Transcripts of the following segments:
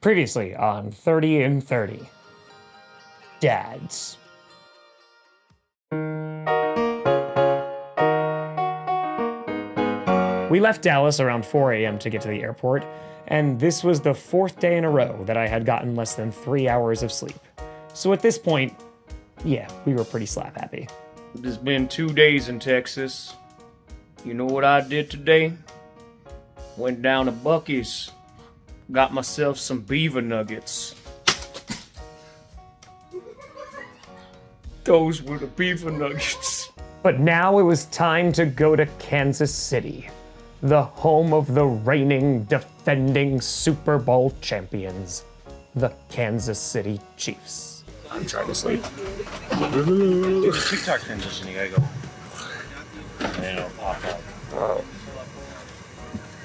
Previously on 30 and 30. Dads. We left Dallas around 4 a.m. to get to the airport, and this was the fourth day in a row that I had gotten less than 3 hours of sleep. So at this point, yeah, we were pretty slap happy. It's been 2 days in Texas. You know what I did today? Went down to Buc-ee's. Got myself some beaver nuggets. Those were the beaver nuggets. But now it was time to go to Kansas City, the home of the reigning, defending Super Bowl champions, the Kansas City Chiefs. I'm trying to sleep. Do the TikTok transition, you gotta go. And it'll pop up. Oh.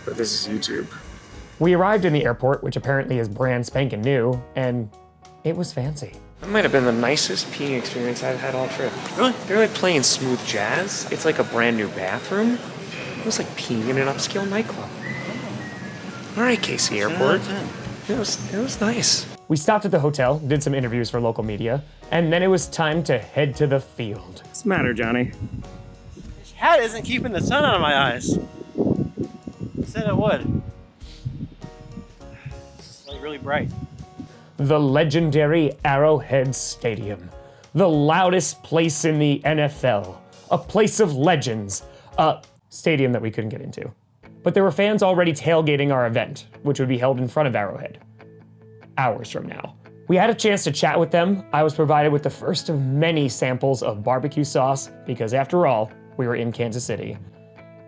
But this is YouTube. We arrived in the airport, which apparently is brand spanking new, and it was fancy. That might have been the nicest peeing experience I've had all trip. Really? They're like playing smooth jazz. It's like a brand new bathroom. It was like peeing in an upscale nightclub. All right, KC Airport. It was nice. We stopped at the hotel, did some interviews for local media, and then it was time to head to the field. What's the matter, Johnny? This hat isn't keeping the sun out of my eyes. I said it would. It's like really bright. The legendary Arrowhead Stadium, the loudest place in the NFL, a place of legends, a stadium that we couldn't get into. But there were fans already tailgating our event, which would be held in front of Arrowhead, hours from now. We had a chance to chat with them. I was provided with the first of many samples of barbecue sauce because after all, we were in Kansas City.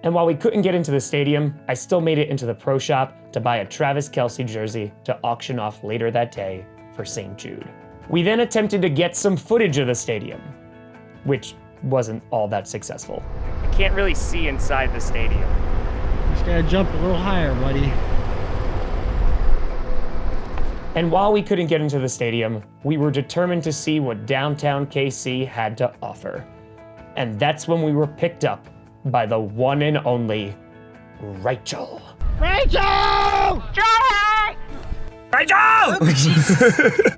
And while we couldn't get into the stadium, I still made it into the pro shop to buy a Travis Kelce jersey to auction off later that day for St. Jude. We then attempted to get some footage of the stadium, which wasn't all that successful. I can't really see inside the stadium. Just gotta jump a little higher, buddy. And while we couldn't get into the stadium, we were determined to see what downtown KC had to offer. And that's when we were picked up by the one and only Rachel. Rachel! Johnny! Rachel!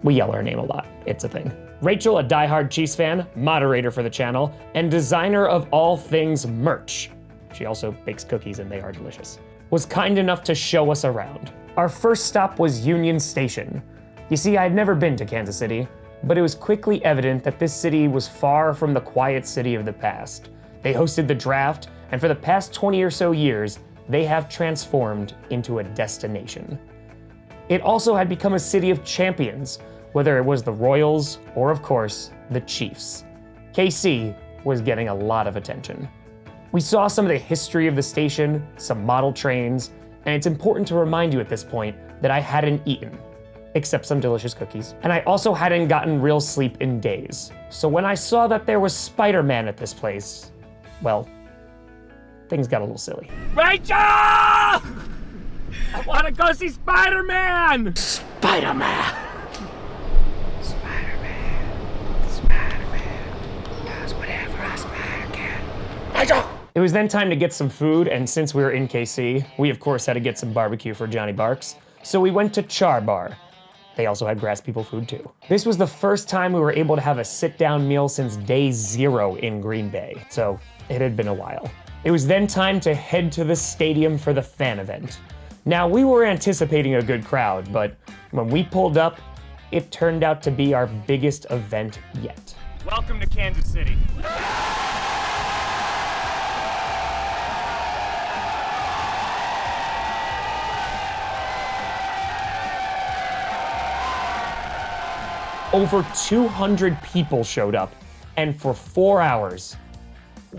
We yell her name a lot. It's a thing. Rachel, a diehard Chiefs fan, moderator for the channel, and designer of all things merch. She also bakes cookies and they are delicious. Was kind enough to show us around. Our first stop was Union Station. You see, I had never been to Kansas City, but it was quickly evident that this city was far from the quiet city of the past. They hosted the draft, and for the past 20 or so years, they have transformed into a destination. It also had become a city of champions, whether it was the Royals or, of course, the Chiefs. KC was getting a lot of attention. We saw some of the history of the station, some model trains, and it's important to remind you at this point that I hadn't eaten, except some delicious cookies. And I also hadn't gotten real sleep in days. So when I saw that there was Spider-Man at this place, well, things got a little silly. Rachel! I want to go see Spider-Man! Spider-Man does whatever a spider can. Rachel! It was then time to get some food, and since we were in KC, we of course had to get some barbecue for Johnny Barks, so we went to Char Bar. They also had Grass People food too. This was the first time we were able to have a sit-down meal since day 0 in Green Bay, so it had been a while. It was then time to head to the stadium for the fan event. Now, we were anticipating a good crowd, but when we pulled up, it turned out to be our biggest event yet. Welcome to Kansas City. Over 200 people showed up, and for 4 hours,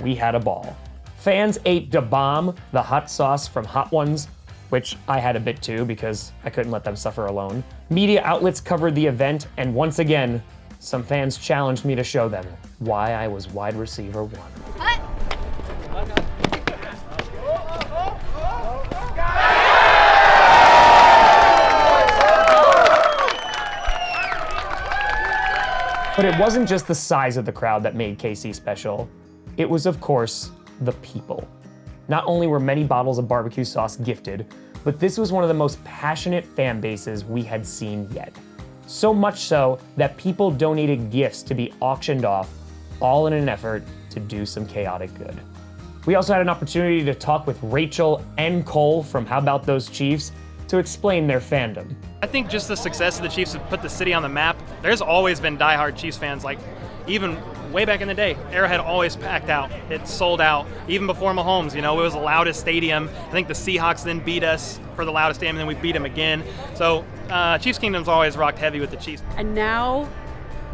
we had a ball. Fans ate Da Bomb, the hot sauce from Hot Ones, which I had a bit too because I couldn't let them suffer alone. Media outlets covered the event, and once again, some fans challenged me to show them why I was wide receiver 1. What? But it wasn't just the size of the crowd that made KC special. It was, of course, the people. Not only were many bottles of barbecue sauce gifted, but this was one of the most passionate fan bases we had seen yet. So much so that people donated gifts to be auctioned off, all in an effort to do some chaotic good. We also had an opportunity to talk with Rachel and Cole from How About Those Chiefs to explain their fandom. I think just the success of the Chiefs have put the city on the map. There's always been diehard Chiefs fans, like even way back in the day. Arrowhead always packed out. It sold out. Even before Mahomes, it was the loudest stadium. I think the Seahawks then beat us for the loudest stadium, and then we beat them again. So Chiefs Kingdom's always rocked heavy with the Chiefs. And now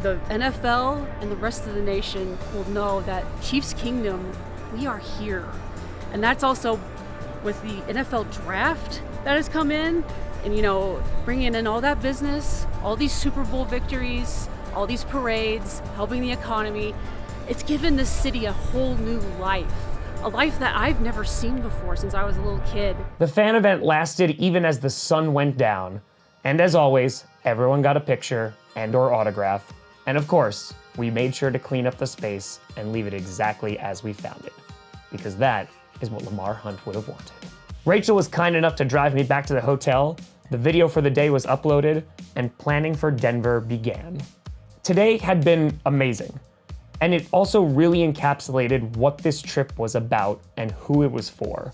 the NFL and the rest of the nation will know that Chiefs Kingdom, we are here. And that's also with the NFL draft that has come in, and bringing in all that business, all these Super Bowl victories, all these parades, helping the economy. It's given this city a whole new life, a life that I've never seen before since I was a little kid. The fan event lasted even as the sun went down, and as always, everyone got a picture and/or autograph, and of course, we made sure to clean up the space and leave it exactly as we found it, because that is what Lamar Hunt would have wanted. Rachel was kind enough to drive me back to the hotel, the video for the day was uploaded, and planning for Denver began. Today had been amazing, and it also really encapsulated what this trip was about and who it was for.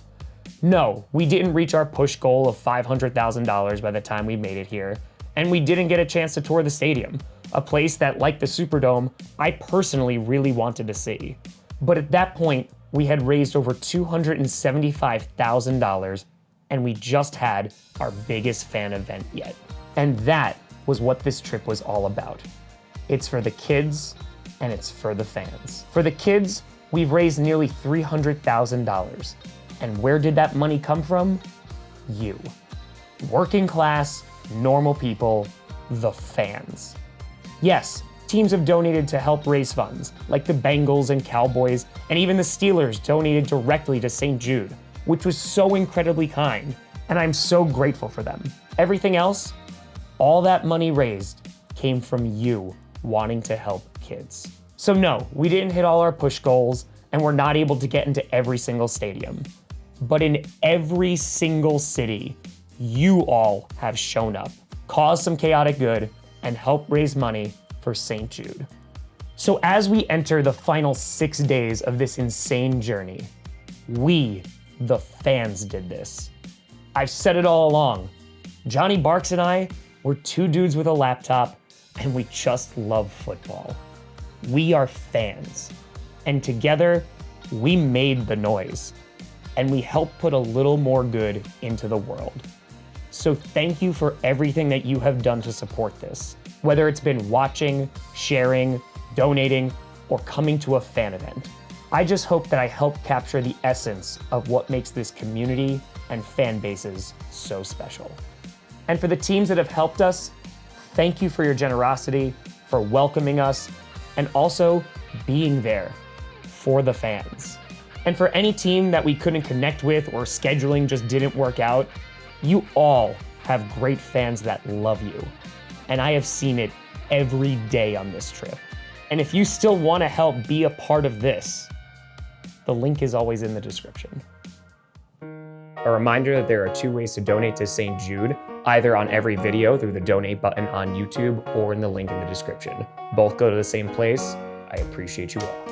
No, we didn't reach our push goal of $500,000 by the time we made it here, and we didn't get a chance to tour the stadium, a place that, like the Superdome, I personally really wanted to see. But at that point, we had raised over $275,000, and we just had our biggest fan event yet. And that was what this trip was all about. It's for the kids, and it's for the fans. For the kids, we've raised nearly $300,000. And where did that money come from? You. Working class, normal people, the fans. Yes, teams have donated to help raise funds, like the Bengals and Cowboys, and even the Steelers donated directly to St. Jude, which was so incredibly kind, and I'm so grateful for them. Everything else, all that money raised came from you wanting to help kids. So no, we didn't hit all our push goals, and we're not able to get into every single stadium. But in every single city, you all have shown up, caused some chaotic good, and helped raise money for St. Jude. So as we enter the final 6 days of this insane journey, we, the fans, did this. I've said it all along. Johnny Barks and I were two dudes with a laptop, and we just love football. We are fans, and together, we made the noise, and we helped put a little more good into the world. So thank you for everything that you have done to support this, whether it's been watching, sharing, donating, or coming to a fan event. I just hope that I help capture the essence of what makes this community and fan bases so special. And for the teams that have helped us, thank you for your generosity, for welcoming us, and also being there for the fans. And for any team that we couldn't connect with or scheduling just didn't work out, you all have great fans that love you. And I have seen it every day on this trip. And if you still want to help be a part of this, the link is always in the description. A reminder that there are 2 ways to donate to St. Jude, either on every video through the donate button on YouTube or in the link in the description. Both go to the same place. I appreciate you all.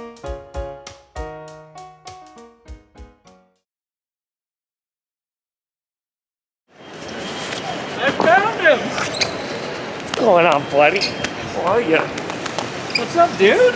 I found him! What's going on, buddy? How are you? What's up, dude?